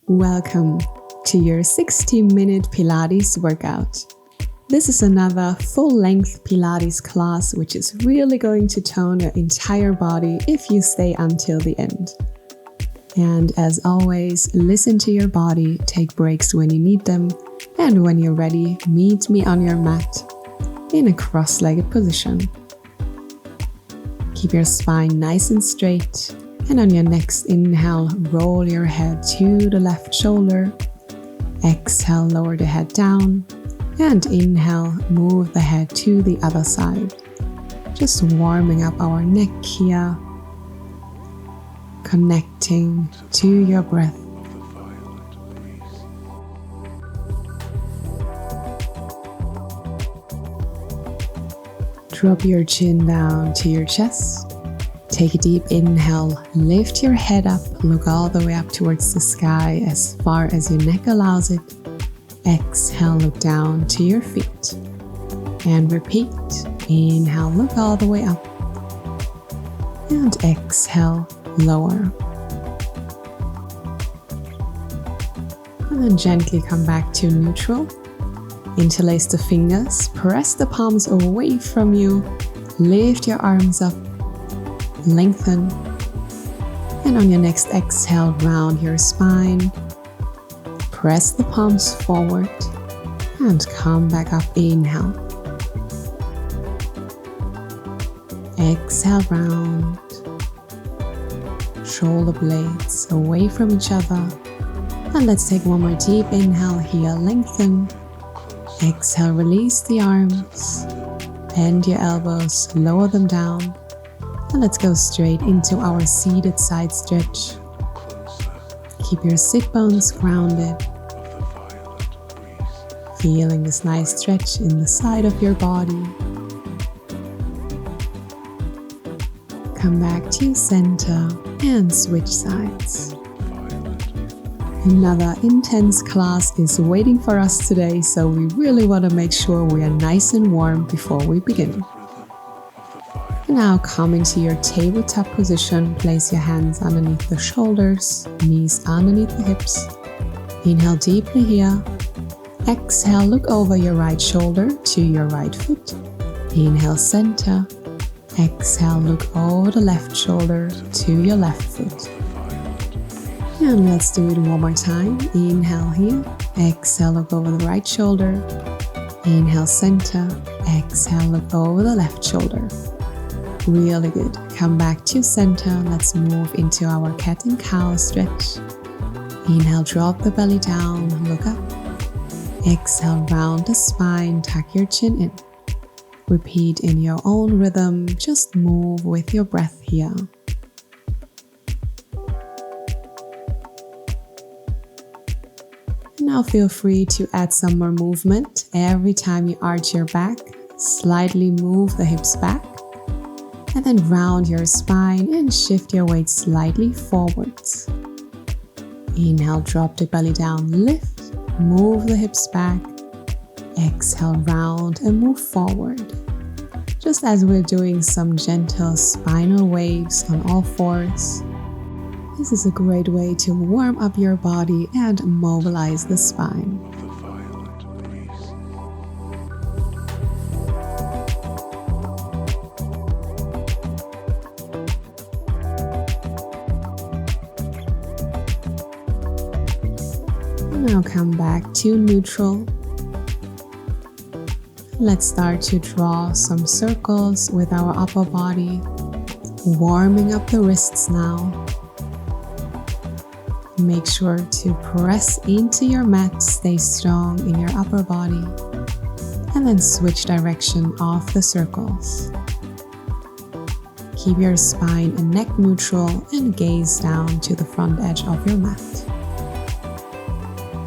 Welcome to your 60-minute Pilates workout. This is another full-length Pilates class which is really going to tone your entire body if you stay until the end. And as always, listen to your body, take breaks when you need them, and when you're ready, meet me on your mat in a cross-legged position. Keep your spine nice and straight. And on your next inhale, roll your head to the left shoulder. Exhale, lower the head down. And inhale, move the head to the other side. Just warming up our neck here. Connecting to your breath. Drop your chin down to your chest. Take a deep inhale, lift your head up, look all the way up towards the sky as far as your neck allows it. Exhale, look down to your feet. And repeat. Inhale, look all the way up. And exhale, lower. And then gently come back to neutral. Interlace the fingers, press the palms away from you, lift your arms up. Lengthen, and on your next exhale, round your spine, press the palms forward, and come back up. Inhale, exhale, round, shoulder blades away from each other, and let's take one more deep inhale here, lengthen, exhale, release the arms, bend your elbows, lower them down. And let's go straight into our seated side stretch. Keep your sit bones grounded. Feeling this nice stretch in the side of your body. Come back to center and switch sides. Another intense class is waiting for us today, so we really want to make sure we are nice and warm before we begin. Now come into your tabletop position, place your hands underneath the shoulders, knees underneath the hips. Inhale deeply here. Exhale, look over your right shoulder to your right foot. Inhale, center. Exhale, look over the left shoulder to your left foot. And let's do it one more time. Inhale here. Exhale, look over the right shoulder. Inhale, center. Exhale, look over the left shoulder. Really good. Come back to center. Let's move into our cat and cow stretch. Inhale, drop the belly down, look up. Exhale, round the spine, tuck your chin in. Repeat in your own rhythm. Just move with your breath here. Now feel free to add some more movement. Every time you arch your back, slightly move the hips back. And then round your spine and shift your weight slightly forwards. Inhale, drop the belly down, lift, move the hips back. Exhale, round and move forward. Just as we're doing some gentle spinal waves on all fours. This is a great way to warm up your body and mobilize the spine. Now come back to neutral. Let's start to draw some circles with our upper body, warming up the wrists now. Make sure to press into your mat, stay strong in your upper body, and then switch direction off the circles. Keep your spine and neck neutral and gaze down to the front edge of your mat.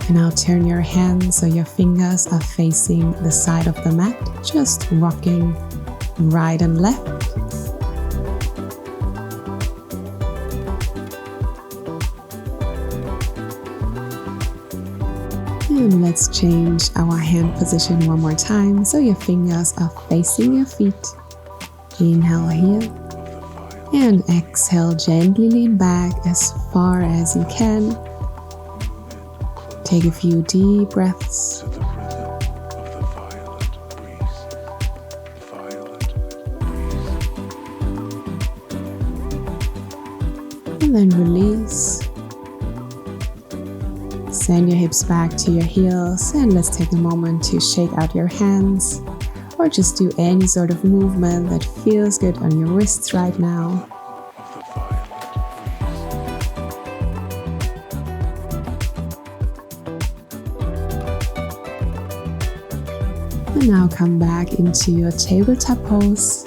And now turn your hands so your fingers are facing the side of the mat, just rocking right and left. And let's change our hand position one more time so your fingers are facing your feet. Inhale here. And exhale, gently lean back as far as you can. Take a few deep breaths. And then release. Send your hips back to your heels, and let's take a moment to shake out your hands or just do any sort of movement that feels good on your wrists right now. And now come back into your tabletop pose.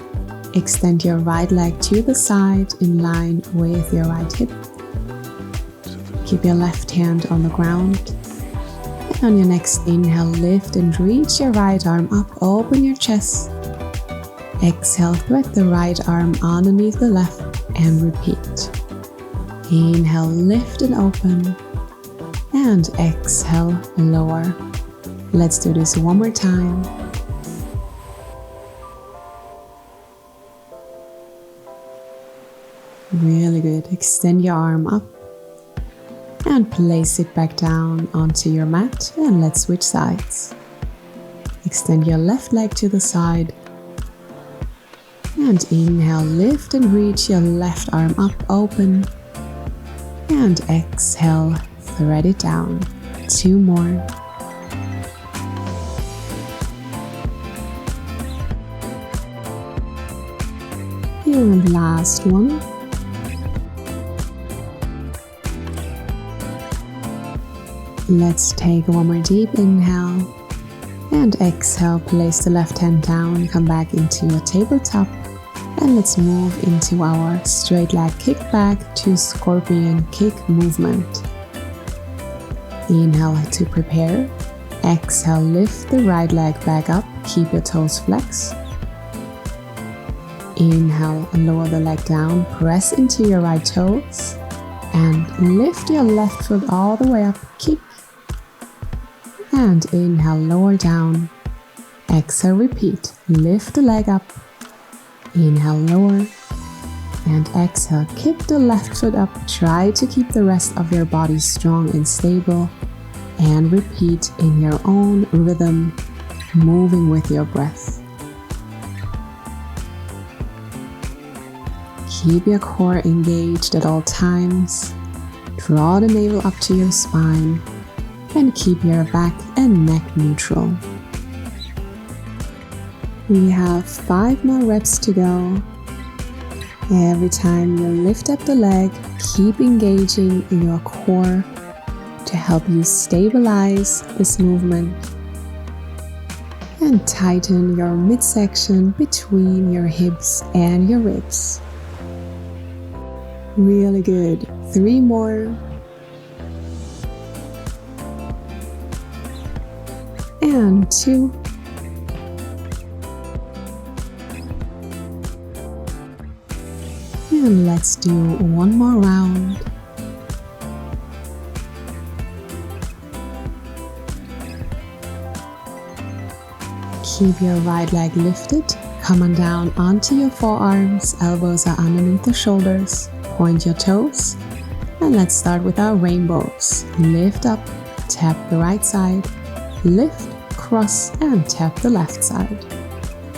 Extend your right leg to the side in line with your right hip. Keep your left hand on the ground. And on your next inhale, lift and reach your right arm up, open your chest. Exhale, thread the right arm underneath the left and repeat. Inhale, lift and open. And exhale, lower. Let's do this one more time. Really good. Extend your arm up and place it back down onto your mat, and let's switch sides. Extend your left leg to the side and inhale, lift and reach your left arm up, open, and exhale, thread it down. 2 more. And last one. Let's take one more deep inhale and exhale. Place the left hand down, come back into a tabletop, and let's move into our straight leg kick back to scorpion kick movement. Inhale to prepare. Exhale, lift the right leg back up, keep your toes flexed. Inhale, lower the leg down, press into your right toes, and lift your left foot all the way up, kick. And inhale, lower down. Exhale, repeat. Lift the leg up. Inhale, lower. And exhale, kick the left foot up. Try to keep the rest of your body strong and stable. And repeat in your own rhythm, moving with your breath. Keep your core engaged at all times. Draw the navel up to your spine. And keep your back and neck neutral. We have 5 more reps to go. Every time you lift up the leg, keep engaging in your core to help you stabilize this movement. And tighten your midsection between your hips and your ribs. Really good. 3 more. And 2. And let's do 1 more round. Keep your right leg lifted. Come on down onto your forearms. Elbows are underneath the shoulders. Point your toes. And let's start with our rainbows. Lift up, tap the right side. Lift, cross, and tap the left side.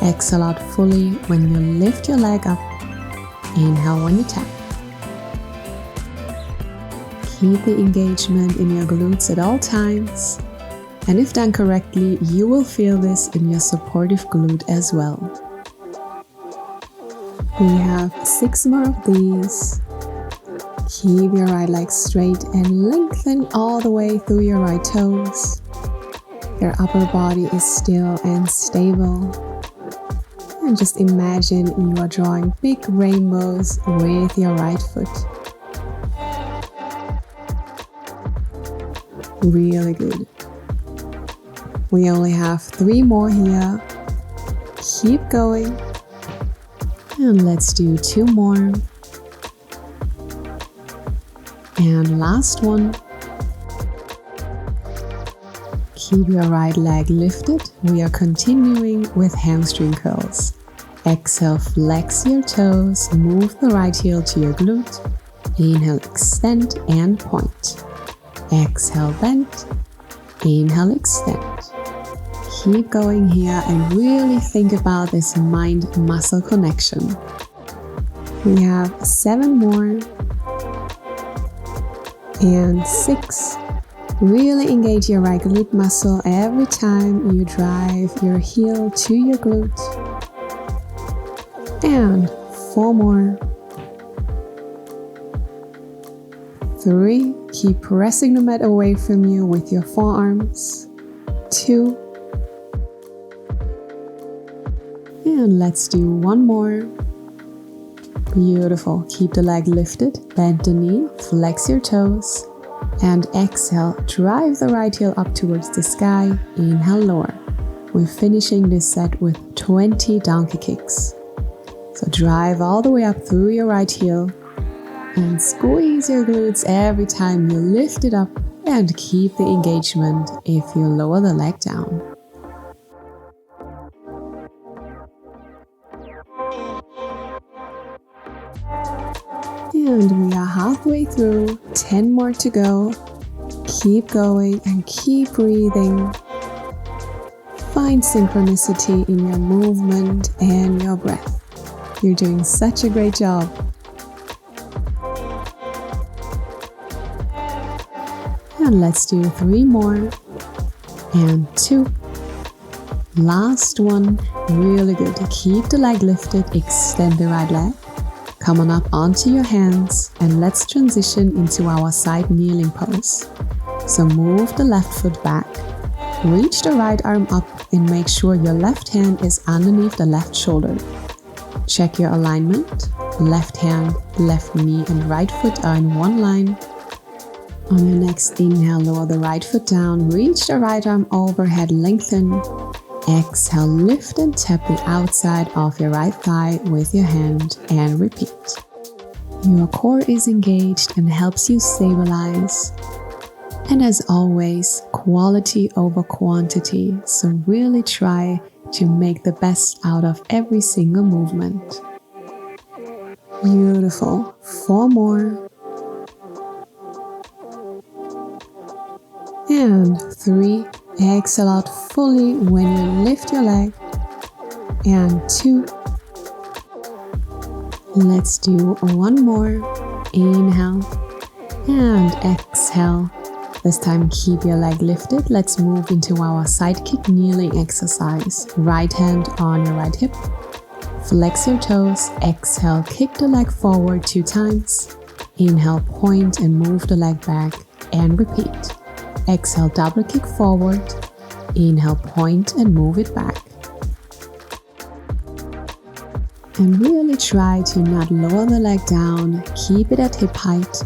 Exhale out fully when you lift your leg up. Inhale when you tap. Keep the engagement in your glutes at all times. And if done correctly, you will feel this in your supportive glute as well. We have 6 more of these. Keep your right leg straight and lengthen all the way through your right toes. Your upper body is still and stable. And just imagine you are drawing big rainbows with your right foot. Really good. We only have 3 more here. Keep going. And let's do 2 more. And last one. Keep your right leg lifted. We are continuing with hamstring curls. Exhale, flex your toes, move the right heel to your glute. Inhale, extend and point. Exhale, bend. Inhale, extend. Keep going here and really think about this mind-muscle connection. We have 7 more. And 6. Really engage your right glute muscle every time you drive your heel to your glute. And 4 more. 3. Keep pressing the mat away from you with your forearms. 2. And let's do 1 more. Beautiful. Keep the leg lifted, bend the knee, flex your toes, and exhale. Drive the right heel up towards the sky. Inhale, lower. We're finishing this set with 20 donkey kicks. So drive all the way up through your right heel and squeeze your glutes every time you lift it up, and keep the engagement if you lower the leg down. And we are halfway through, 10 more to go. Keep going and keep breathing. Find synchronicity in your movement and your breath. You're doing such a great job. And let's do 3 more. And 2. Last one. Really good. Keep the leg lifted, extend the right leg. Come on up onto your hands and let's transition into our side kneeling pose. So move the left foot back, reach the right arm up and make sure your left hand is underneath the left shoulder. Check your alignment. Left hand, left knee and right foot are in one line. On your next inhale, lower the right foot down, reach the right arm overhead, lengthen. Exhale, lift and tap the outside of your right thigh with your hand and repeat. Your core is engaged and helps you stabilize. And as always, quality over quantity, so really try to make the best out of every single movement. Beautiful. 4 more. And 3. Exhale out fully when you lift your leg. And 2. Let's do 1 more. Inhale and exhale. This time keep your leg lifted. Let's move into our side kick kneeling exercise. Right hand on your right hip. Flex your toes. Exhale, kick the leg forward 2 times. Inhale, point and move the leg back and repeat. Exhale, double kick forward. Inhale, point and move it back. And really try to not lower the leg down. Keep it at hip height.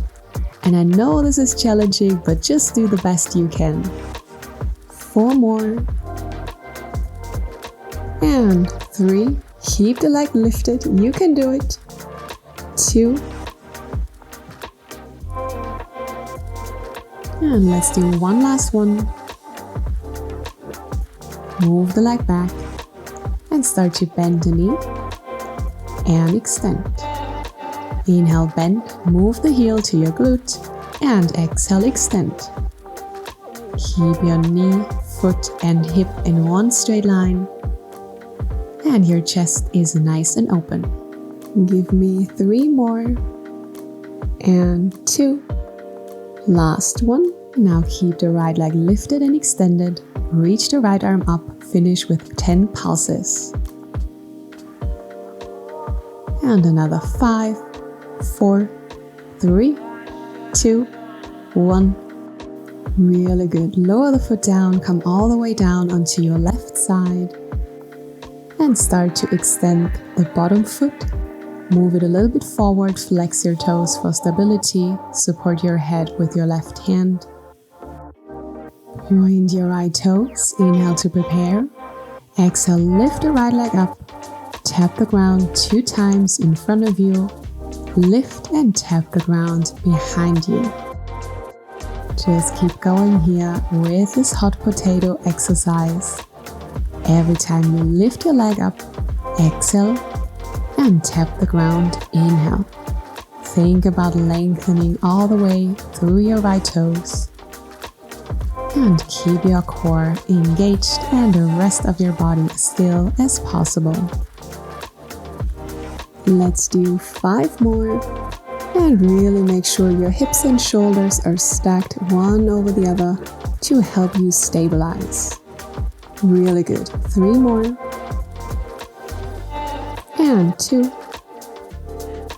And I know this is challenging, but just do the best you can. 4 more. And 3. Keep the leg lifted. You can do it. 2. And let's do 1 last one. Move the leg back and start to bend the knee and extend. Inhale, bend, move the heel to your glute and exhale, extend. Keep your knee, foot and hip in one straight line and your chest is nice and open. Give me 3 more and 2. Last one. Now keep the right leg lifted and extended. Reach the right arm up. Finish with 10 pulses. And another 5, 4, 3, 2, 1. Really good. Lower the foot down. Come all the way down onto your left side. And start to extend the bottom foot. Move it a little bit forward, flex your toes for stability, support your head with your left hand. Point your right toes, inhale to prepare. Exhale, lift the right leg up, tap the ground 2 times in front of you. Lift and tap the ground behind you. Just keep going here with this hot potato exercise. Every time you lift your leg up, exhale, and tap the ground, inhale. Think about lengthening all the way through your right toes. And keep your core engaged and the rest of your body as still as possible. Let's do 5 more. And really make sure your hips and shoulders are stacked one over the other to help you stabilize. Really good. 3 more. And 2.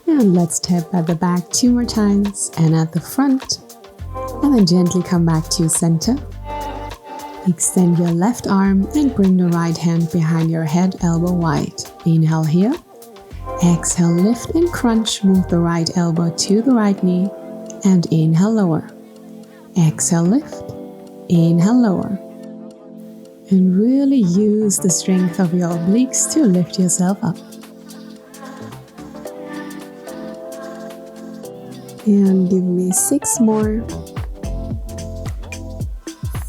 And let's tap at the back 2 more times and at the front. And then gently come back to center. Extend your left arm and bring the right hand behind your head, elbow wide. Inhale here. Exhale, lift and crunch. Move the right elbow to the right knee. And inhale, lower. Exhale, lift. Inhale, lower. And really use the strength of your obliques to lift yourself up. And give me 6 more.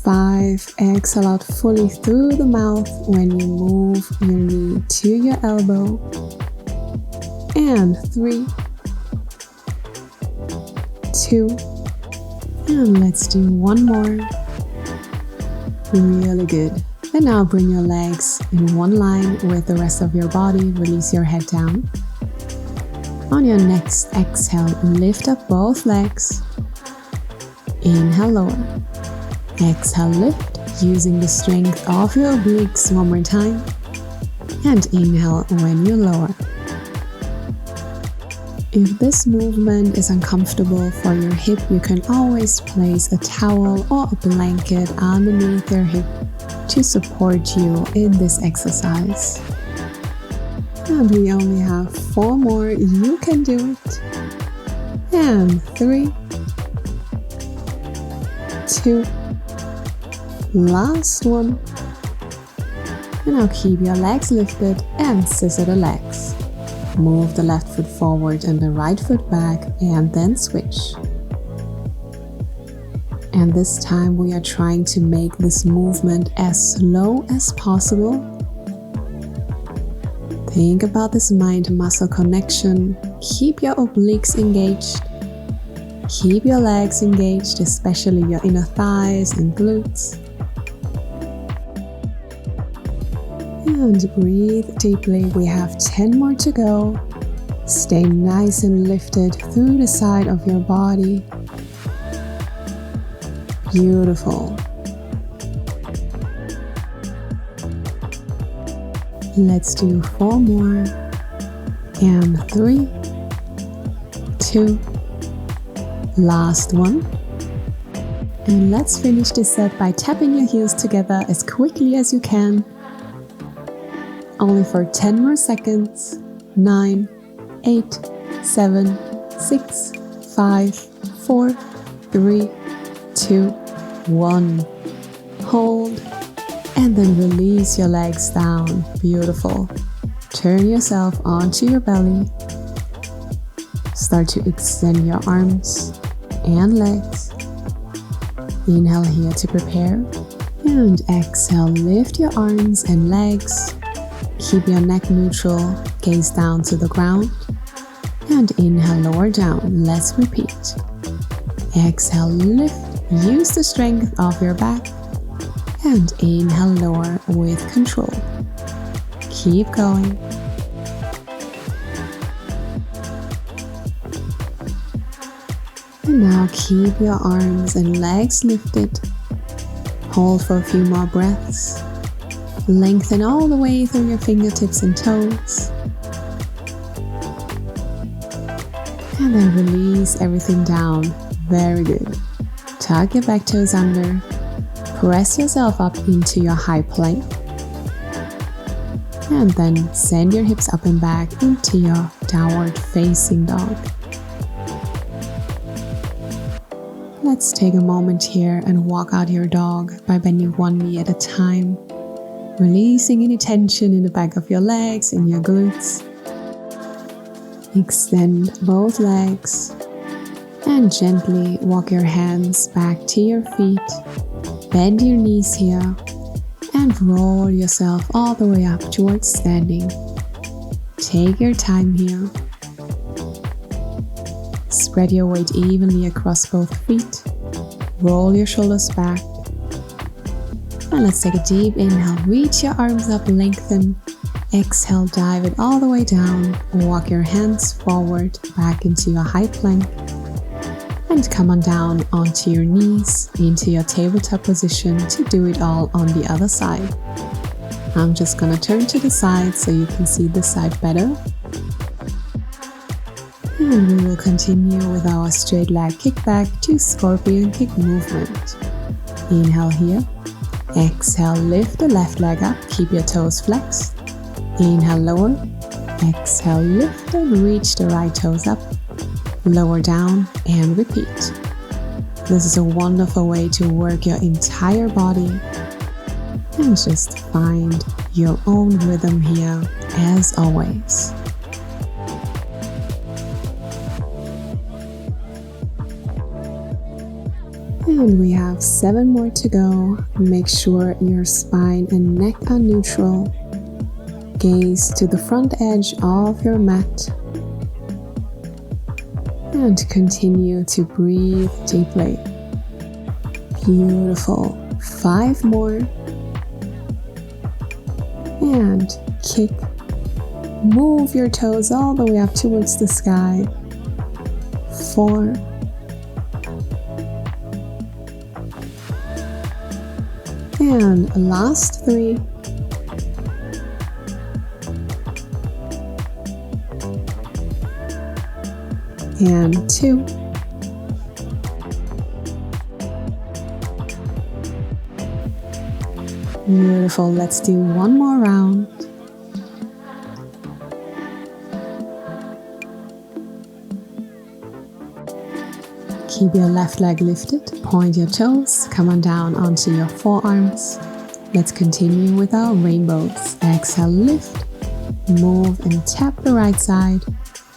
5. Exhale out fully through the mouth when you move your knee to your elbow. And 3. 2. And let's do 1 more. Really good. And now bring your legs in one line with the rest of your body. Release your head down. On your next exhale, lift up both legs. Inhale, lower. Exhale, lift, using the strength of your obliques one more time. And inhale when you lower. If this movement is uncomfortable for your hip, you can always place a towel or a blanket underneath your hip to support you in this exercise. And we only have 4 more. You can do it. And 3, 2, last one. And now keep your legs lifted and scissor the legs. Move the left foot forward and the right foot back and then switch. And this time we are trying to make this movement as slow as possible. Think about this mind-muscle connection. Keep your obliques engaged. Keep your legs engaged, especially your inner thighs and glutes. And breathe deeply. We have 10 more to go. Stay nice and lifted through the side of your body. Beautiful. Let's do 4 more. And 3, 2, last one. And let's finish this set by tapping your heels together as quickly as you can. Only for 10 more seconds. 9, 8, 7, 6, 5, 4, 3, 2, 1. Hold. And then release your legs down. Beautiful. Turn yourself onto your belly. Start to extend your arms and legs. Inhale here to prepare. And exhale, lift your arms and legs. Keep your neck neutral, gaze down to the ground. And inhale, lower down. Let's repeat. Exhale, lift. Use the strength of your back. And inhale, lower with control. Keep going. And now keep your arms and legs lifted. Hold for a few more breaths. Lengthen all the way through your fingertips and toes. And then release everything down. Very good. Tuck your back toes under. Press yourself up into your high plank. And then send your hips up and back into your downward facing dog. Let's take a moment here and walk out your dog by bending one knee at a time. Releasing any tension in the back of your legs and your glutes. Extend both legs. And gently walk your hands back to your feet. Bend your knees here and roll yourself all the way up towards standing. Take your time here. Spread your weight evenly across both feet. Roll your shoulders back And let's take a deep inhale, reach your arms up, lengthen. Exhale, dive it all the way down. Walk your hands forward, back into your high plank. And come on down onto your knees, into your tabletop position to do it all on the other side. I'm just gonna turn to the side so you can see this side better. And we will continue with our straight leg kickback to scorpion kick movement. Inhale here. Exhale, lift the left leg up, keep your toes flexed. Inhale, lower. Exhale, lift and reach the right toes up. Lower down and repeat. This is a wonderful way to work your entire body. And just find your own rhythm here as always. And we have 7 more to go. Make sure your spine and neck are neutral. Gaze to the front edge of your mat. And continue to breathe deeply. Beautiful. 5 more. And kick. Move your toes all the way up towards the sky. 4. And last 3. And 2. Beautiful. Let's do one more round. Keep your left leg lifted, point your toes, come on down onto your forearms. Let's continue with our rainbows. Exhale, lift, move and tap the right side,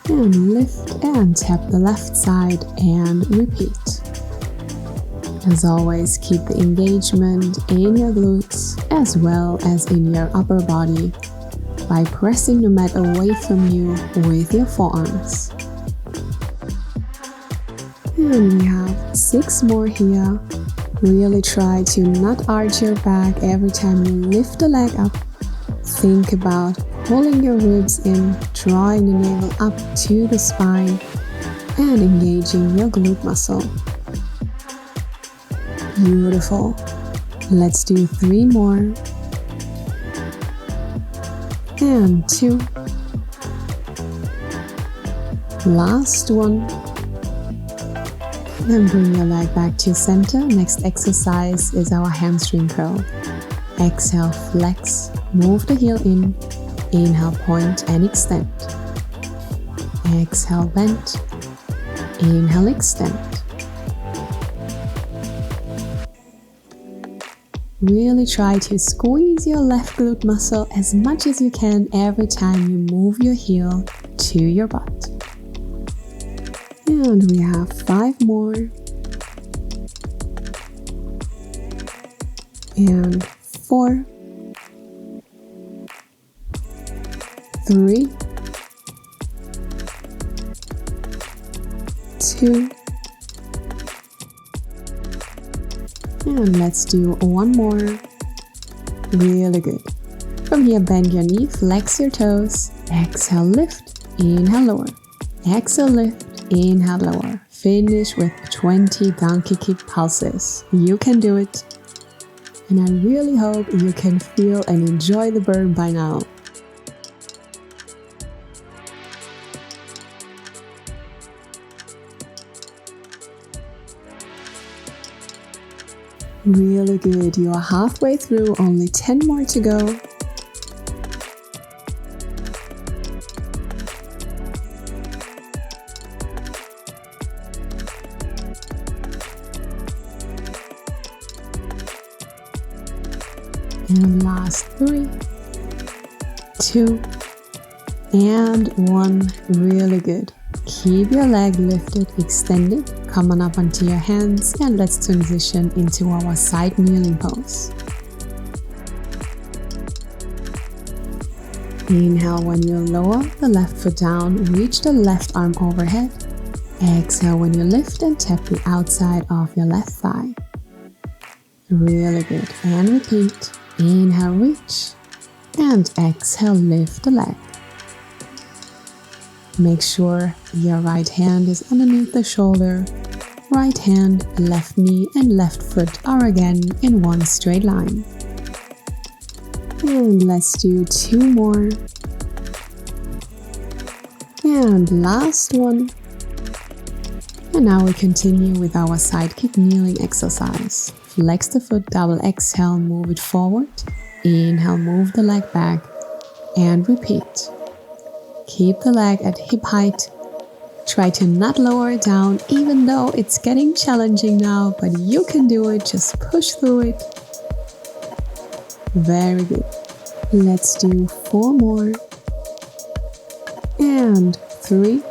and lift and tap the left side and repeat. As always, keep the engagement in your glutes as well as in your upper body by pressing the mat away from you with your forearms. And we have 6 more here. Really try to not arch your back every time you lift the leg up. Think about pulling your ribs in, drawing the navel up to the spine, and engaging your glute muscle. Beautiful. Let's do 3 more. And 2. Last one. Then bring your leg back to center. Next exercise is our hamstring curl. Exhale, flex, move the heel in. Inhale, point and extend. Exhale, bend. Inhale, extend. Really try to squeeze your left glute muscle as much as you can every time you move your heel to your butt. And we have 5 more. And 4. 3. 2. And let's do 1 more. Really good. From here, bend your knee, flex your toes. Exhale, lift. Inhale, lower. Exhale, lift. Inhale, lower. Finish with 20 donkey kick pulses. You can do it. And I really hope you can feel and enjoy the burn by now. Really good. You are halfway through, only 10 more to go. And last 3, 2, and 1. Really good. Keep your leg lifted, extended. Come on up onto your hands and let's transition into our side kneeling pose. Inhale when you lower the left foot down, reach the left arm overhead. Exhale when you lift and tap the outside of your left thigh. Really good. And repeat. Inhale, reach. And exhale, lift the leg. Make sure your right hand is underneath the shoulder. Right hand, left knee, and left foot are again in one straight line. And let's do 2 more. And last one. And now we continue with our side kick kneeling exercise. Flex the foot, double exhale, move it forward. Inhale, move the leg back. And repeat. Keep the leg at hip height. Try to not lower it down, even though it's getting challenging now, but you can do it. Just push through it. Very good. Let's do 4 more. And 3.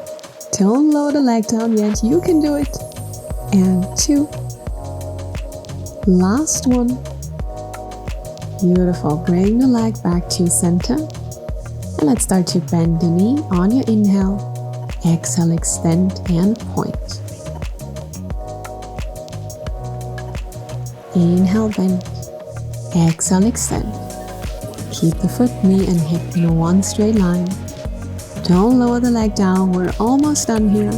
Don't lower the leg down yet. You can do it. And 2. Last one. Beautiful. Bring the leg back to center. And let's start to bend the knee on your inhale. Exhale, extend and point. Inhale, bend. Exhale, extend. Keep the foot, knee and hip in one straight line. Don't lower the leg down. We're almost done here.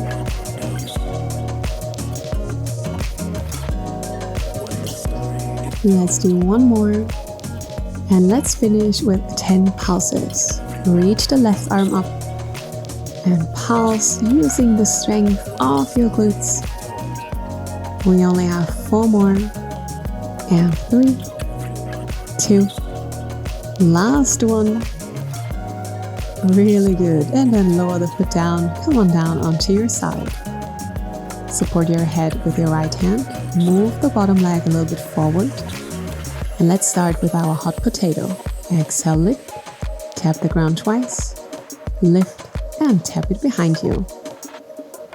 Let's do 1 more. And let's finish with 10 pulses. Reach the left arm up and pulse using the strength of your glutes. We only have 4 more. And 3, 2, last one. Really good. And then lower the foot down. Come on down onto your side. Support your head with your right hand. Move the bottom leg a little bit forward. And let's start with our hot potato. Exhale, lift. Tap the ground twice. Lift and tap it behind you.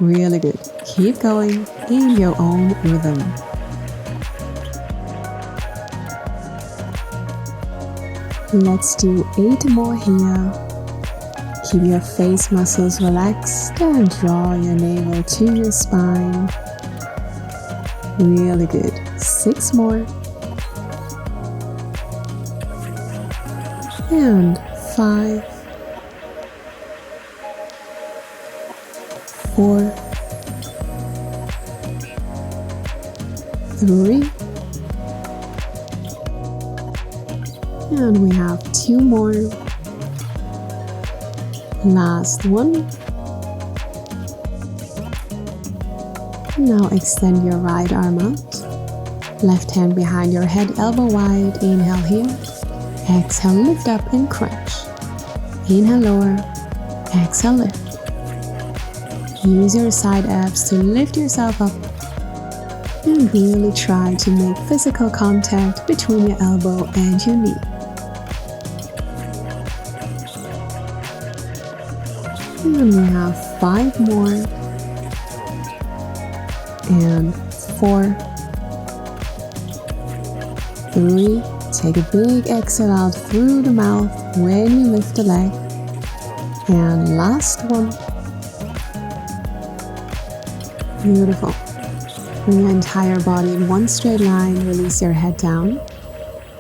Really good. Keep going in your own rhythm. Let's do 8 more here. Keep your face muscles relaxed and draw your navel to your spine. Really good. 6 more. And 5, 4, 3, and we have 2 more. Last one. Now extend your right arm out. Left hand behind your head, elbow wide. Inhale here. Exhale, lift up and crunch. Inhale, lower. Exhale, lift. Use your side abs to lift yourself up. And really try to make physical contact between your elbow and your knee. And we have 5 more. And 4, 3, take a big exhale out through the mouth when you lift the leg. And last one. Beautiful. Bring your entire body in one straight line. Release your head down.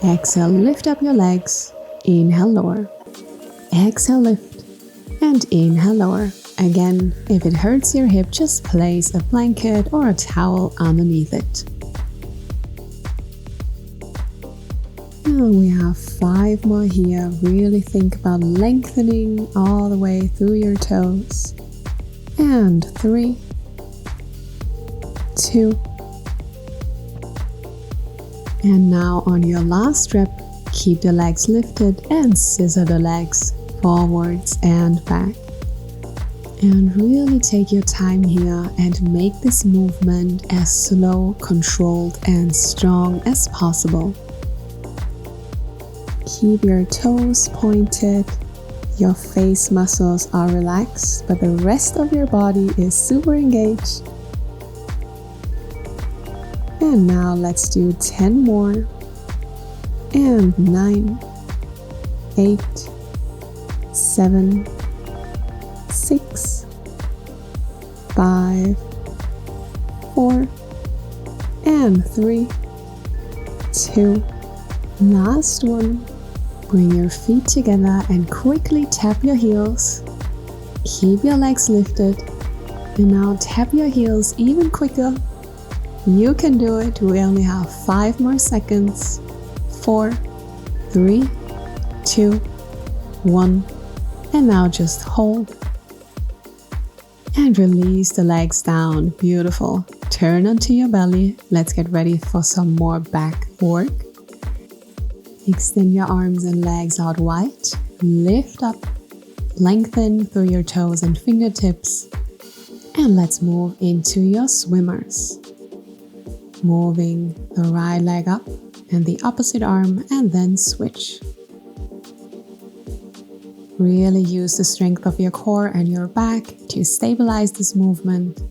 Exhale, lift up your legs. Inhale, lower. Exhale, lift. And inhale, lower. Again, if it hurts your hip, just place a blanket or a towel underneath it. And we have 5 more here. Really think about lengthening all the way through your toes. And 3, 2. And now on your last rep, keep the legs lifted and scissor the legs forwards and back. And really take your time here and make this movement as slow, controlled, and strong as possible. Keep your toes pointed, your face muscles are relaxed, but the rest of your body is super engaged. And now let's do 10 more. And 9, 8, 7, 6, 5, 4, and 3, 2. Last one. Bring your feet together and quickly tap your heels. Keep your legs lifted. And now tap your heels even quicker. You can do it. We only have 5 more seconds. 4, 3, 2, 1. And now just hold. And release the legs down. Beautiful. Turn onto your belly. Let's get ready for some more back work. Extend your arms and legs out wide. Lift up. Lengthen through your toes and fingertips. And let's move into your swimmers. Moving the right leg up and the opposite arm, and then switch. Really use the strength of your core and your back to stabilize this movement.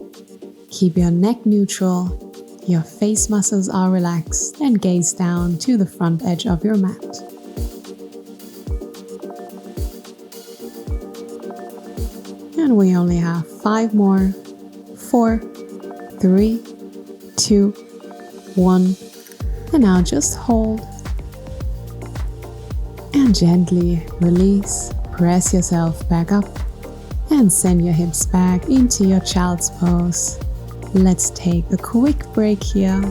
Keep your neck neutral, your face muscles are relaxed, and gaze down to the front edge of your mat. And we only have 5 more. 4, 3, 2, 1. And now just hold. And gently release. Press yourself back up and send your hips back into your child's pose. Let's take a quick break here.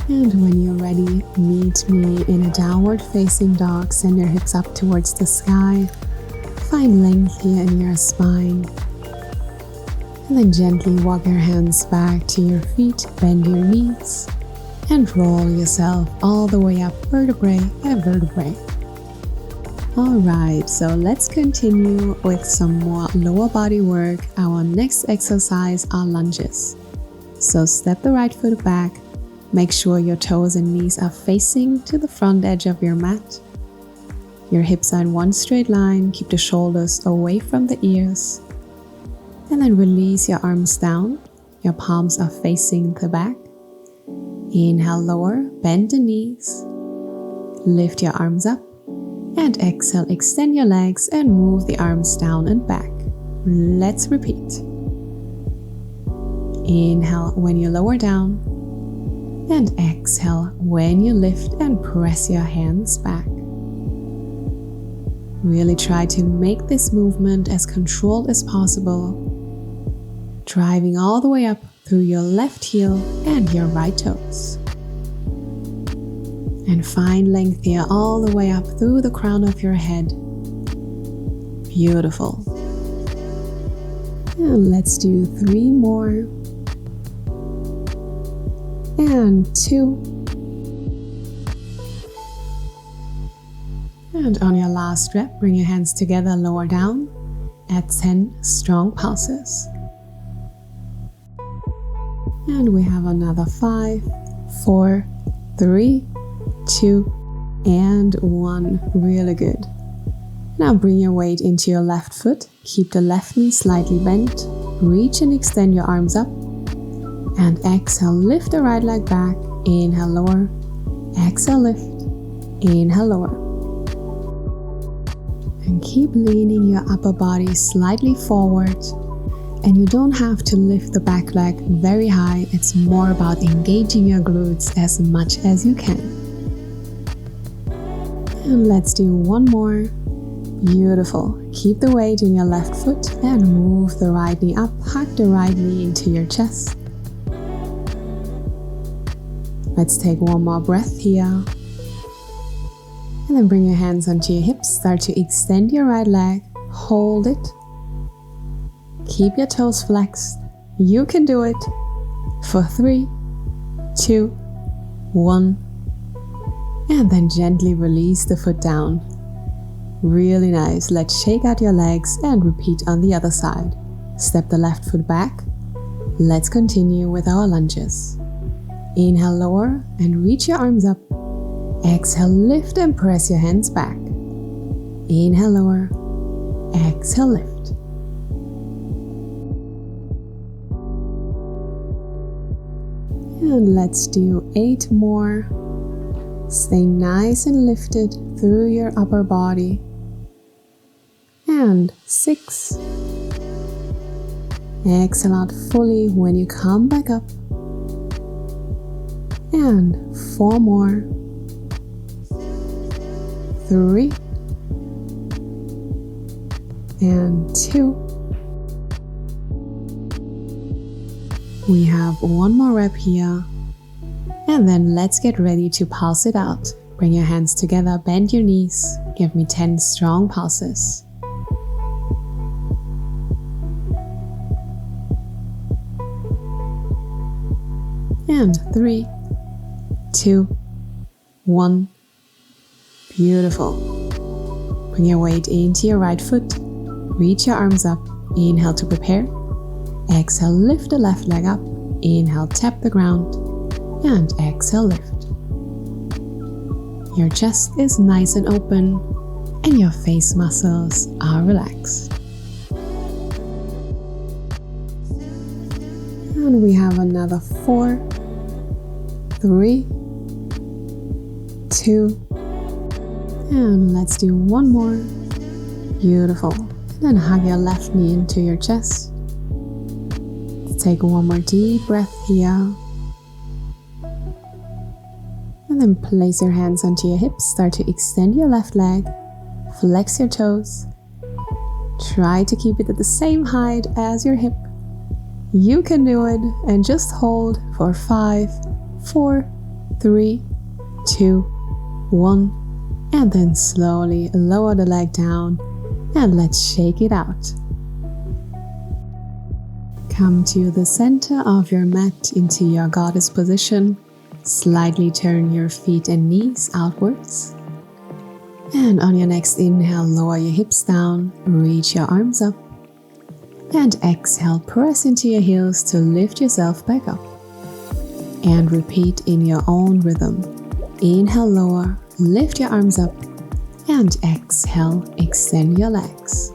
And when you're ready, meet me in a downward facing dog. Send your hips up towards the sky. Find length here in your spine. And then gently walk your hands back to your feet, bend your knees, and roll yourself all the way up vertebrae by vertebrae. Alright, so let's continue with some more lower body work. Our next exercise are lunges. So step the right foot back. Make sure your toes and knees are facing to the front edge of your mat. Your hips are in one straight line. Keep the shoulders away from the ears. And then release your arms down. Your palms are facing the back. Inhale, lower, bend the knees. Lift your arms up. And exhale, extend your legs and move the arms down and back. Let's repeat. Inhale when you lower down. And exhale when you lift and press your hands back. Really try to make this movement as controlled as possible, driving all the way up through your left heel and your right toes. And find length here all the way up through the crown of your head. Beautiful. And let's do 3 more. And 2. And on your last rep, bring your hands together, lower down at 10 strong pulses. And we have another 5, 4, 3, 2, and 1. Really good. Now bring your weight into your left foot. Keep the left knee slightly bent. Reach and extend your arms up. And exhale, lift the right leg back. Inhale, lower. Exhale, lift. Inhale, lower. And keep leaning your upper body slightly forward. And you don't have to lift the back leg very high. It's more about engaging your glutes as much as you can. And let's do 1 more. Beautiful. Keep the weight in your left foot and move the right knee up. Hug the right knee into your chest. Let's take 1 more breath here. And then bring your hands onto your hips. Start to extend your right leg. Hold it. Keep your toes flexed. You can do it. For 3, 2, 1. And then gently release the foot down. Really nice. Let's shake out your legs and repeat on the other side. Step the left foot back. Let's continue with our lunges. Inhale, lower and reach your arms up. Exhale, lift and press your hands back. Inhale, lower. Exhale, lift. And let's do 8 more. Stay nice and lifted through your upper body. And 6. Exhale out fully when you come back up. And 4 more. 3. And 2. We have one more rep here. And then let's get ready to pulse it out. Bring your hands together, bend your knees. Give me 10 strong pulses. And 3, 2, 1. Beautiful. Bring your weight into your right foot. Reach your arms up. Inhale to prepare. Exhale, lift the left leg up. Inhale, tap the ground. And exhale, lift. Your chest is nice and open, and your face muscles are relaxed. And we have another 4, 3, 2, and let's do one more. Beautiful. And then hug your left knee into your chest. Take one more deep breath here. And then place your hands onto your hips. Start to extend your left leg. Flex your toes. Try to keep it at the same height as your hip. You can do it, and just hold for 5, 4, 3, 2, 1. And then slowly lower the leg down and let's shake it out. Come to the center of your mat into your goddess position. Slightly turn your feet and knees outwards. And on your next inhale, lower your hips down, reach your arms up. And exhale, press into your heels to lift yourself back up. And repeat in your own rhythm. Inhale, lower, lift your arms up. And exhale, extend your legs.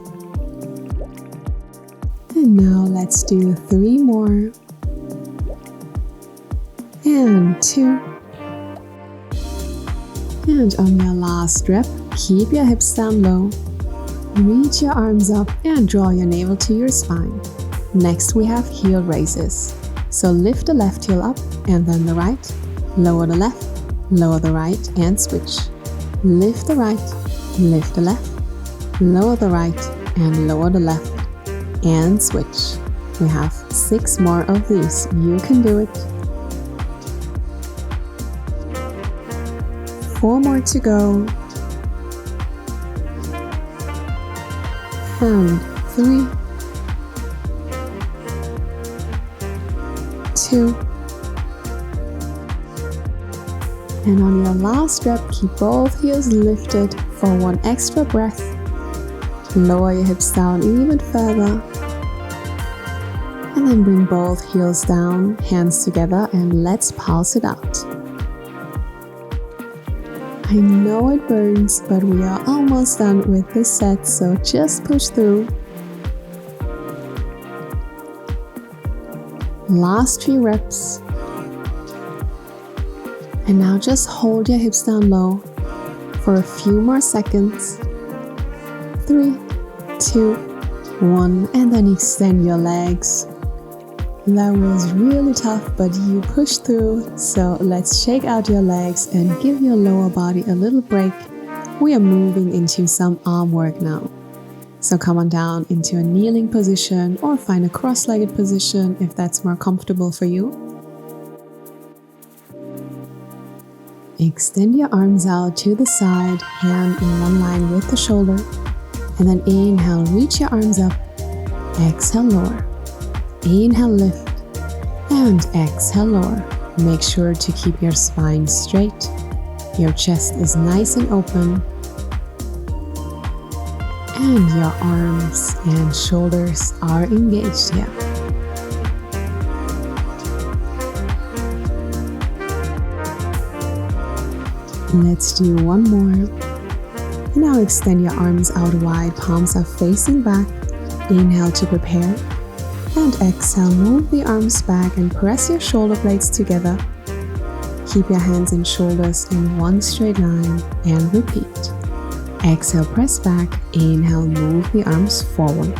And now let's do 3 more. And 2. And on your last rep, keep your hips down low. Reach your arms up and draw your navel to your spine. Next we have heel raises. So lift the left heel up and then the right. Lower the left, lower the right and switch. Lift the right, lift the left, lower the right and lower the left and switch. We have 6 more of these. You can do it. 4 more to go. And 3, 2, and on your last rep, keep both heels lifted for 1 extra breath. Lower your hips down even further. And then bring both heels down, hands together, and let's pulse it out. I know it burns, but we are almost done with this set, so just push through. Last few reps. And now just hold your hips down low for a few more seconds. 3, 2, 1, and then extend your legs. That was really tough, but you pushed through, so let's shake out your legs and give your lower body a little break. We are moving into some arm work now. So come on down into a kneeling position or find a cross-legged position if that's more comfortable for you. Extend your arms out to the side, hand in one line with the shoulder. And then inhale, reach your arms up. Exhale, lower. Inhale, lift. And exhale, lower. Make sure to keep your spine straight. Your chest is nice and open. And your arms and shoulders are engaged here. Let's do one more. Now extend your arms out wide, palms are facing back. Inhale to prepare. And exhale, move the arms back and press your shoulder blades together. Keep your hands and shoulders in one straight line and repeat. Exhale, press back. Inhale, move the arms forward.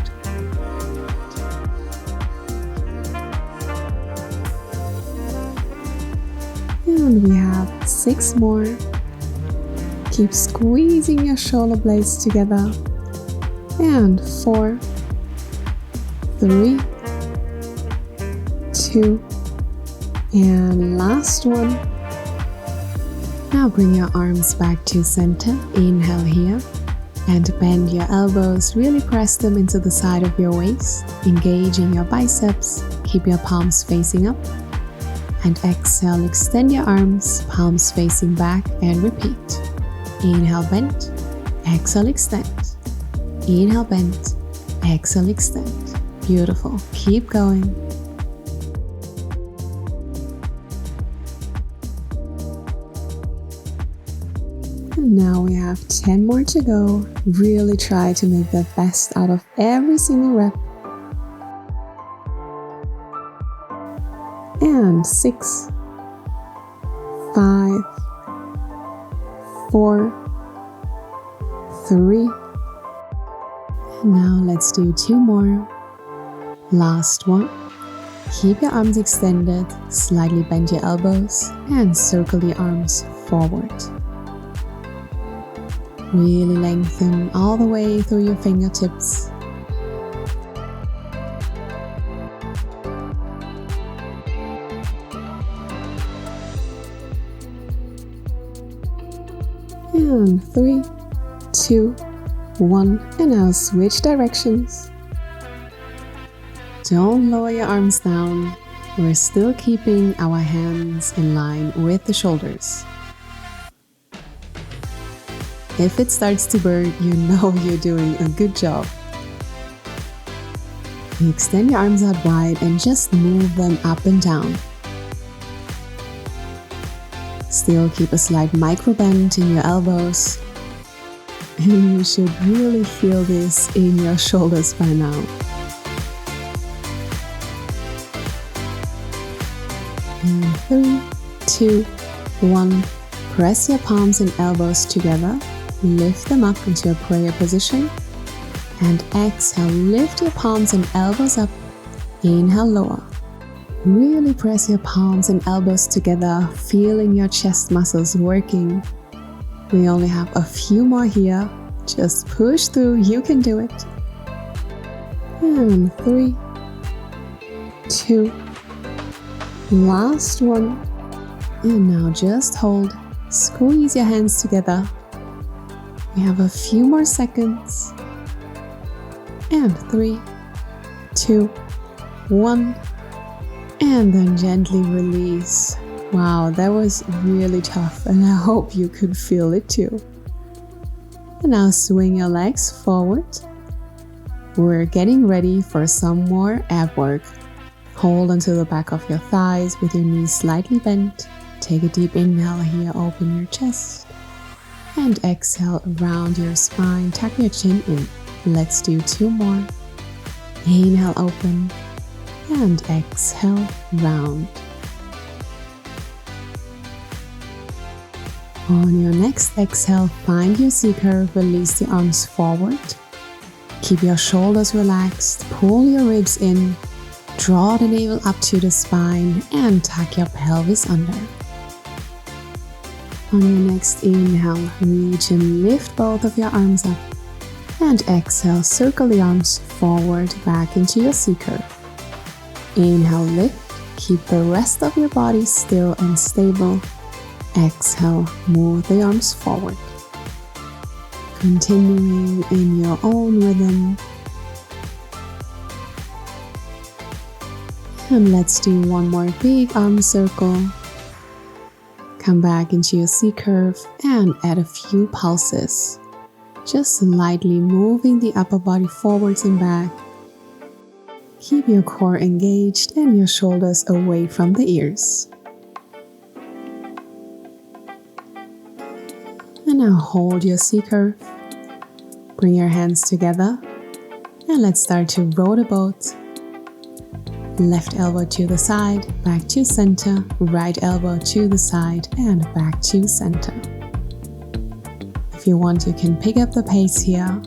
And we have 6 more. Keep squeezing your shoulder blades together. And 4, 3, 2, and last one. Now bring your arms back to center. Inhale here and bend your elbows. Really press them into the side of your waist, engaging your biceps. Keep your palms facing up. And exhale, extend your arms, palms facing back, and repeat. Inhale, bend. Exhale, extend. Inhale, bend. Exhale, extend. Beautiful. Keep going. And now we have 10 more to go. Really try to make the best out of every single rep. And 6, 5, 4, 3. And now let's do 2 more. Last one. Keep your arms extended, slightly bend your elbows, and circle the arms forward. Really lengthen all the way through your fingertips. And 3, 2, 1, and now switch directions. Don't lower your arms down. We're still keeping our hands in line with the shoulders. If it starts to burn, you know you're doing a good job. Extend your arms out wide and just move them up and down. Still keep a slight micro bend in your elbows. And you should really feel this in your shoulders by now. And 3, 2, 1. Press your palms and elbows together. Lift them up into a prayer position. And exhale, lift your palms and elbows up. Inhale, lower. Really press your palms and elbows together, feeling your chest muscles working. We only have a few more here. Just push through, you can do it. And 3, 2, last one. And now just hold. Squeeze your hands together. We have a few more seconds. And 3, 2, 1. And then gently release. Wow, that was really tough, and I hope you could feel it too. And now swing your legs forward. We're getting ready for some more ab work. Hold onto the back of your thighs with your knees slightly bent. Take a deep inhale here, open your chest. And exhale, round your spine, tuck your chin in. Let's do 2 more. Inhale, open. And exhale, round. On your next exhale, find your C-curve, release the arms forward. Keep your shoulders relaxed, pull your ribs in, draw the navel up to the spine, and tuck your pelvis under. On your next inhale, reach and lift both of your arms up. And exhale, circle the arms forward back into your C-curve. Inhale, lift, keep the rest of your body still and stable. Exhale, move the arms forward. Continuing in your own rhythm. And let's do one more big arm circle. Come back into your C-curve and add a few pulses. Just lightly moving the upper body forwards and back. Keep your core engaged and your shoulders away from the ears. And now hold your C-curve. Bring your hands together and let's start to row the boat. left elbow to the side, back to center, right elbow to the side and back to center. If you want, you can pick up the pace here.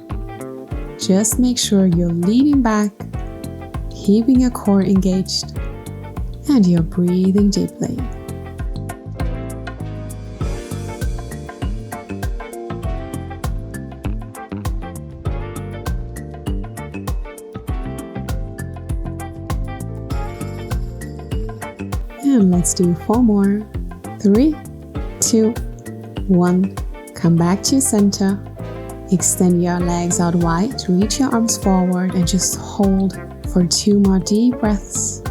Just make sure you're leaning back, keeping your core engaged, and you're breathing deeply. And let's do 4 more. 3, 2, 1. Come back to center. Extend your legs out wide, reach your arms forward and just hold for 2 more deep breaths.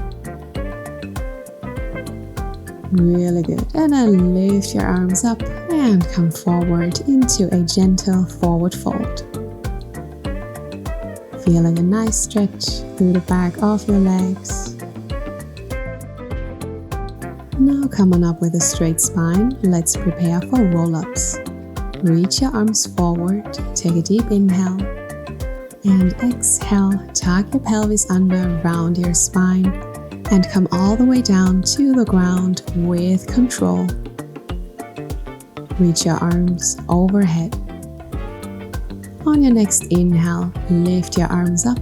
Really good. And then lift your arms up and come forward into a gentle forward fold. Feeling a nice stretch through the back of your legs. Now come on up with a straight spine. Let's prepare for roll-ups. Reach your arms forward, take a deep inhale, and exhale, tuck your pelvis under, round your spine, and come all the way down to the ground with control. Reach your arms overhead. On your next inhale, lift your arms up,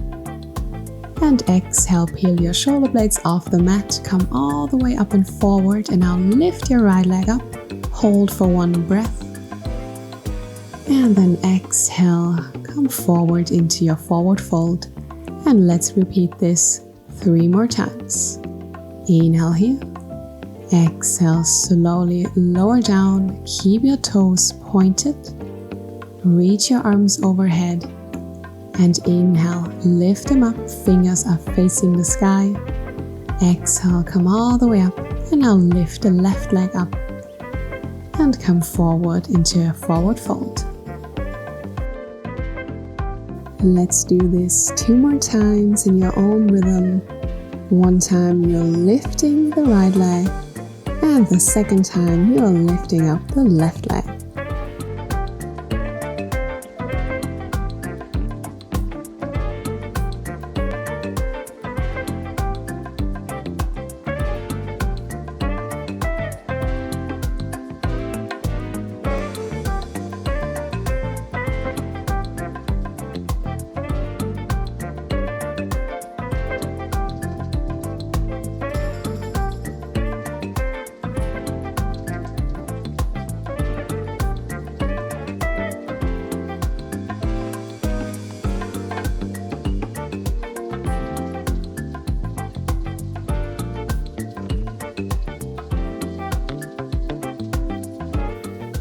and exhale, peel your shoulder blades off the mat, come all the way up and forward, and now lift your right leg up, hold for 1 breath. And then exhale, come forward into your forward fold. And let's repeat this 3 more times. Inhale here. Exhale, slowly lower down. Keep your toes pointed. Reach your arms overhead. And inhale, lift them up. Fingers are facing the sky. Exhale, come all the way up. And now lift the left leg up. And come forward into a forward fold. Let's do this 2 more times in your own rhythm. 1 time you're lifting the right leg, and the second time you're lifting up the left leg.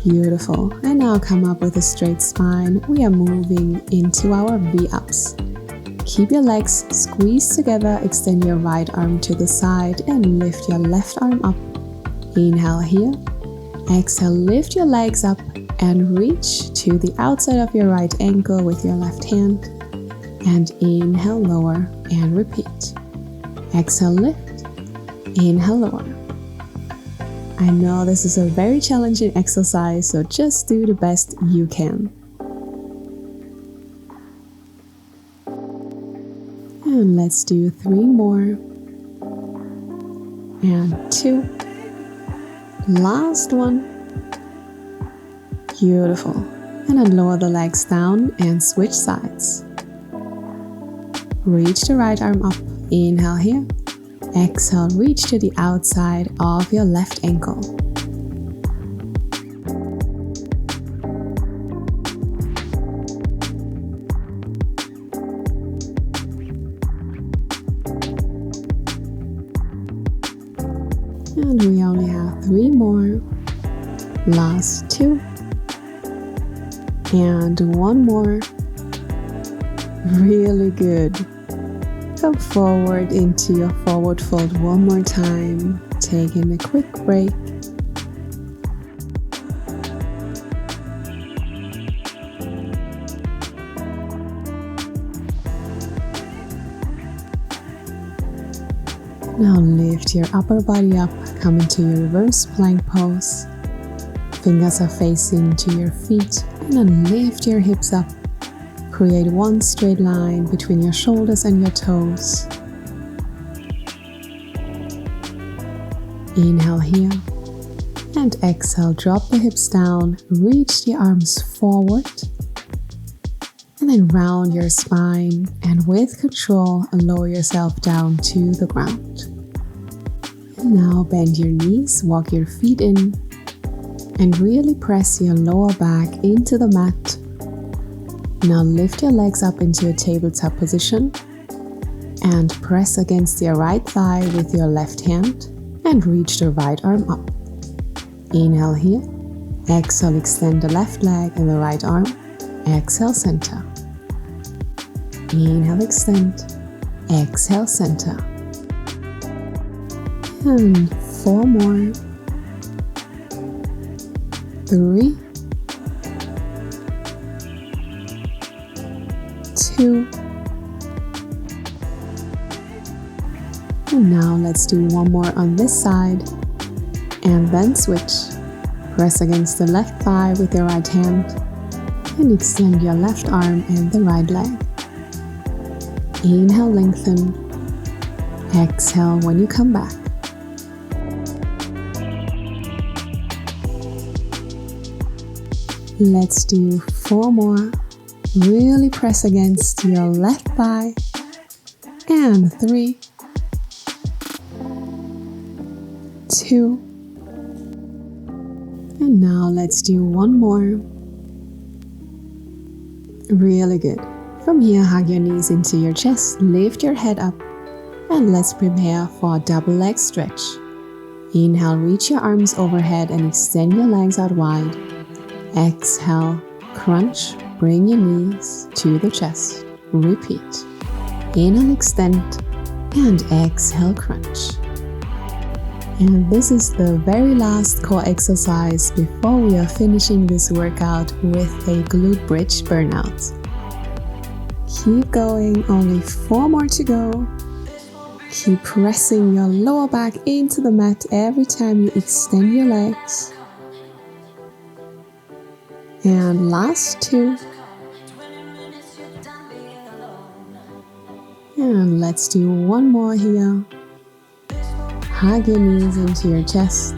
Beautiful. And now come up with a straight spine. We are moving into our V-ups. Keep your legs squeezed together, extend your right arm to the side and lift your left arm up. Inhale here. Exhale, lift your legs up and reach to the outside of your right ankle with your left hand. And inhale, lower and repeat. Exhale, lift. Inhale, lower. I know this is a very challenging exercise, so just do the best you can. And let's do 3 more. And 2. Last one. Beautiful. And then lower the legs down and switch sides. Reach the right arm up. Inhale here. Exhale, reach to the outside of your left ankle. And we only have 3 more. Last 2. And 1 more. Really good. Come forward into your forward fold 1 more time, taking a quick break. Now lift your upper body up, come into your reverse plank pose. Fingers are facing to your feet, and then lift your hips up. Create 1 straight line between your shoulders and your toes. Inhale here. And exhale, drop the hips down, reach the arms forward. And then round your spine, and with control, lower yourself down to the ground. And now bend your knees, walk your feet in, and really press your lower back into the mat. Now lift your legs up into a tabletop position and press against your right thigh with your left hand and reach the right arm up. Inhale here. Exhale, extend the left leg and the right arm. Exhale, center. Inhale, extend. Exhale, center. And 4 more. 3, 2, and now let's do 1 more on this side, and then switch. Press against the left thigh with your right hand, and extend your left arm and the right leg. Inhale, lengthen. Exhale when you come back. Let's do 4 more. Really press against your left thigh. And 3, 2, and now let's do 1 more. Really good. From here, hug your knees into your chest, lift your head up, and let's prepare for a double leg stretch. Inhale, reach your arms overhead and extend your legs out wide. Exhale, crunch, bring your knees to the chest. Repeat. Inhale, extend, and exhale, crunch. And this is the very last core exercise before we are finishing this workout with a glute bridge burnout. Keep going, only 4 more to go. Keep pressing your lower back into the mat every time you extend your legs. And last 2. And let's do 1 more here. Hug your knees into your chest.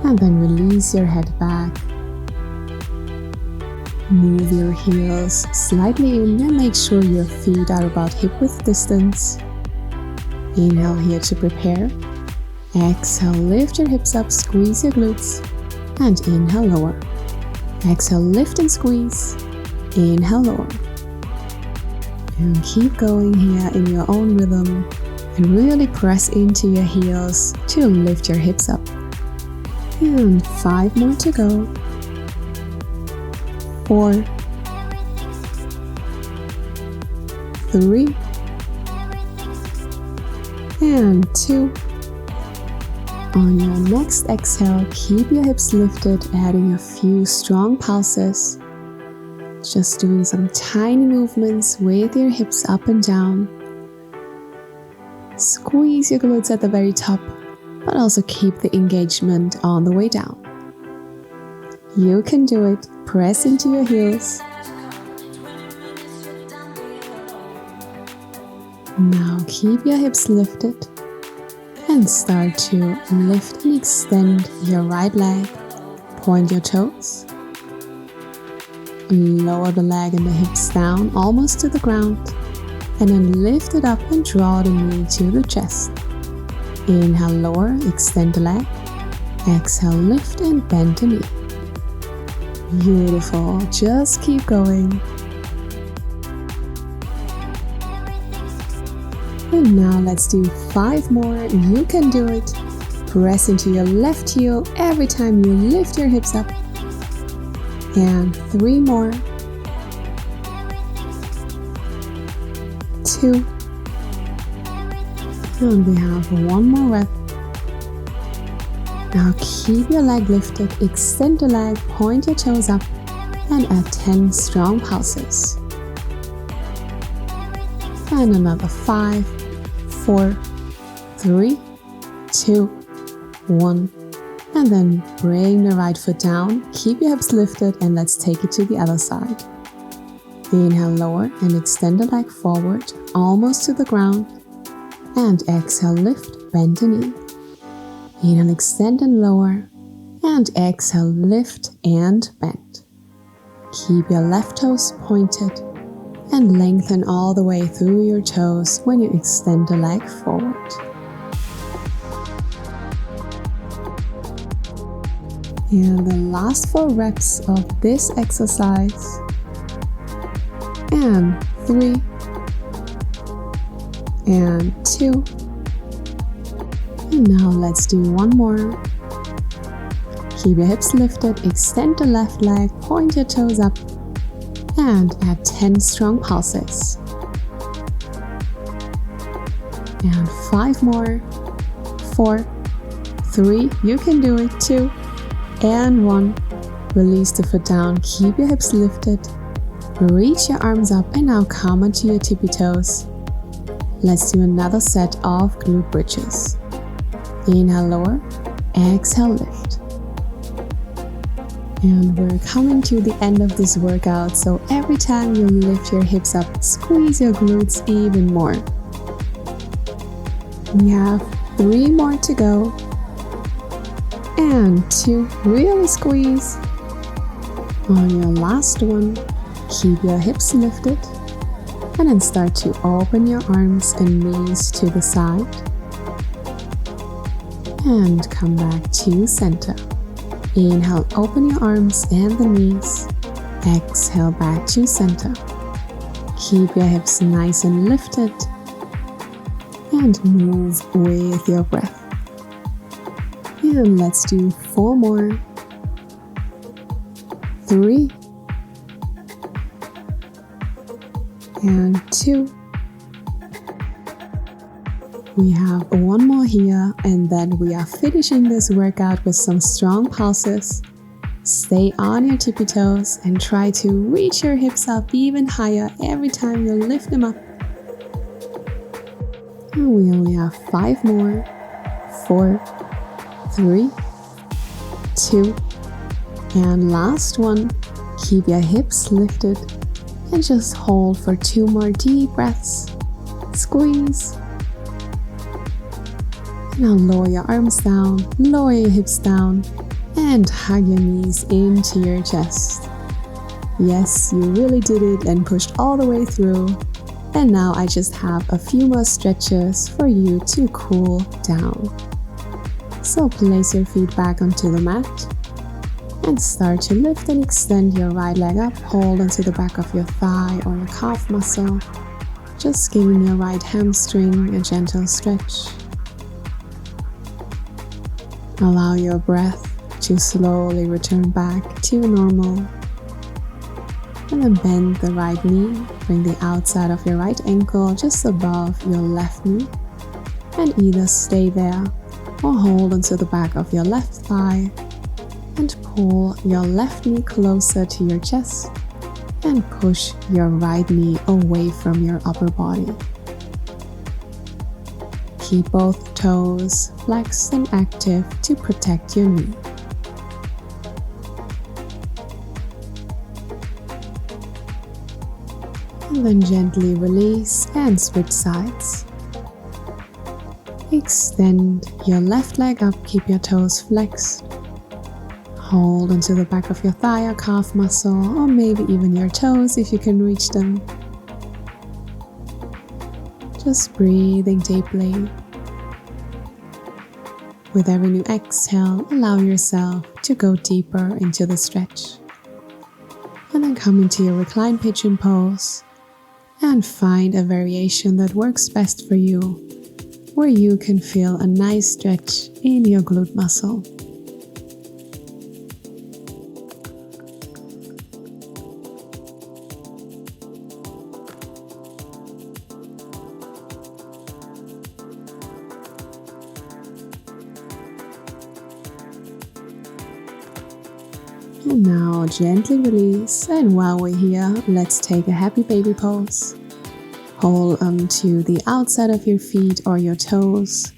And then release your head back. Move your heels slightly in and make sure your feet are about hip width distance. Inhale here to prepare. Exhale, lift your hips up, squeeze your glutes. And inhale, lower. Exhale, lift and squeeze. Inhale, lower. And keep going here in your own rhythm. And really press into your heels to lift your hips up. And 5 more to go. 4, 3, and 2. On your next exhale, keep your hips lifted, adding a few strong pulses. Just doing some tiny movements with your hips up and down. Squeeze your glutes at the very top, but also keep the engagement on the way down. You can do it. Press into your heels. Now keep your hips lifted and start to lift and extend your right leg. Point your toes. Lower the leg and the hips down almost to the ground. And then lift it up and draw the knee to the chest. Inhale, lower, extend the leg. Exhale, lift and bend the knee. Beautiful, just keep going. And now let's do 5 more. You can do it. Press into your left heel every time you lift your hips up. And 3 more. 2. And we have 1 more rep. Now keep your leg lifted, extend the leg, point your toes up, and add 10 strong pulses. And another 5, 4, 3, 2, 1. And then bring the right foot down, keep your hips lifted, and let's take it to the other side. Inhale, lower, and extend the leg forward, almost to the ground. And exhale, lift, bend the knee. Inhale, extend and lower. And exhale, lift and bend. Keep your left toes pointed and lengthen all the way through your toes when you extend the leg forward. And the last 4 reps of this exercise. And 3, and 2. And now let's do one more. Keep your hips lifted, extend the left leg, point your toes up, and add 10 strong pulses. And 5 more. 4, 3, you can do it, 2, and 1. Release the foot down, keep your hips lifted, reach your arms up, and now come onto your tippy toes. Let's do another set of glute bridges. Inhale, lower, exhale, lift. And we're coming to the end of this workout, so every time you lift your hips up, squeeze your glutes even more. We have 3 more to go. And 2, really squeeze. On your last one, keep your hips lifted. And then start to open your arms and knees to the side. And come back to center. Inhale, open your arms and the knees. Exhale, back to center. Keep your hips nice and lifted. And move with your breath. And let's do 4 more. 3. And 2. We have 1 more here, and then we are finishing this workout with some strong pulses. Stay on your tippy toes and try to reach your hips up even higher every time you lift them up. And we only have 5 more. 4, 3, 2, and last one. Keep your hips lifted and just hold for 2 more deep breaths. Squeeze. Now lower your arms down, lower your hips down, and hug your knees into your chest. Yes, you really did it and pushed all the way through. And now I just have a few more stretches for you to cool down. So place your feet back onto the mat and start to lift and extend your right leg up. Hold onto the back of your thigh or your calf muscle, just giving your right hamstring a gentle stretch. Allow your breath to slowly return back to normal. And then bend the right knee, bring the outside of your right ankle just above your left knee, and either stay there or hold onto the back of your left thigh and pull your left knee closer to your chest and push your right knee away from your upper body. Keep both toes flexed and active to protect your knee. And then gently release and switch sides. Extend your left leg up, keep your toes flexed. Hold onto the back of your thigh or calf muscle, or maybe even your toes if you can reach them. Just breathing deeply. With every new exhale, allow yourself to go deeper into the stretch. And then come into your reclined pigeon pose and find a variation that works best for you, where you can feel a nice stretch in your glute muscle. And now gently release, and while we're here, let's take a happy baby pose. Hold onto the outside of your feet or your toes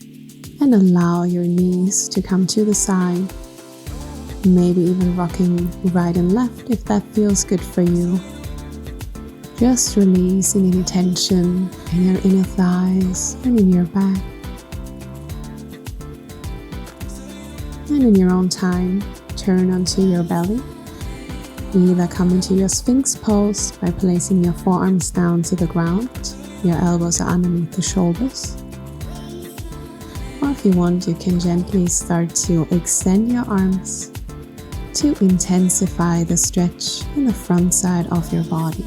and allow your knees to come to the side. Maybe even rocking right and left if that feels good for you. Just releasing any tension in your inner thighs and in your back. And in your own time, turn onto your belly. Either come into your Sphinx pose by placing your forearms down to the ground, your elbows are underneath the shoulders. Or if you want, you can gently start to extend your arms to intensify the stretch in the front side of your body.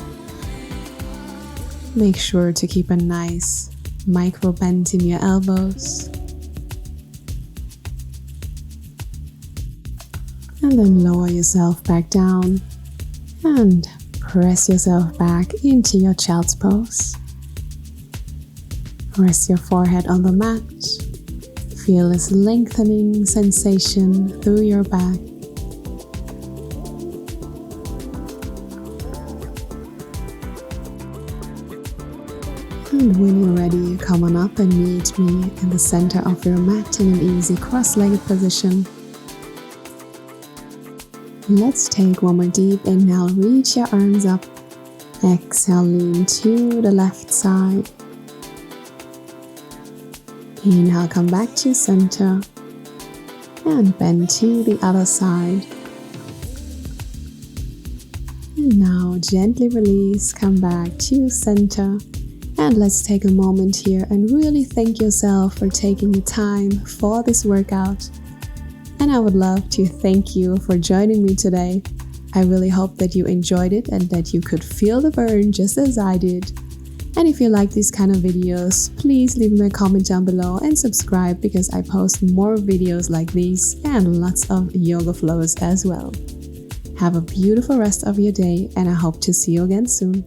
Make sure to keep a nice micro bend in your elbows. And then lower yourself back down and press yourself back into your child's pose. Rest your forehead on the mat. Feel this lengthening sensation through your back. And when you're ready, come on up and meet me in the center of your mat in an easy cross-legged position. Let's take one more deep inhale, reach your arms up. Exhale, lean to the left side. Inhale, come back to center. And bend to the other side. And now gently release, come back to center. And let's take a moment here and really thank yourself for taking the time for this workout. And I would love to thank you for joining me today. I really hope that you enjoyed it and that you could feel the burn just as I did. And if you like these kind of videos, please leave me a comment down below and subscribe because I post more videos like these and lots of yoga flows as well. Have a beautiful rest of your day and I hope to see you again soon.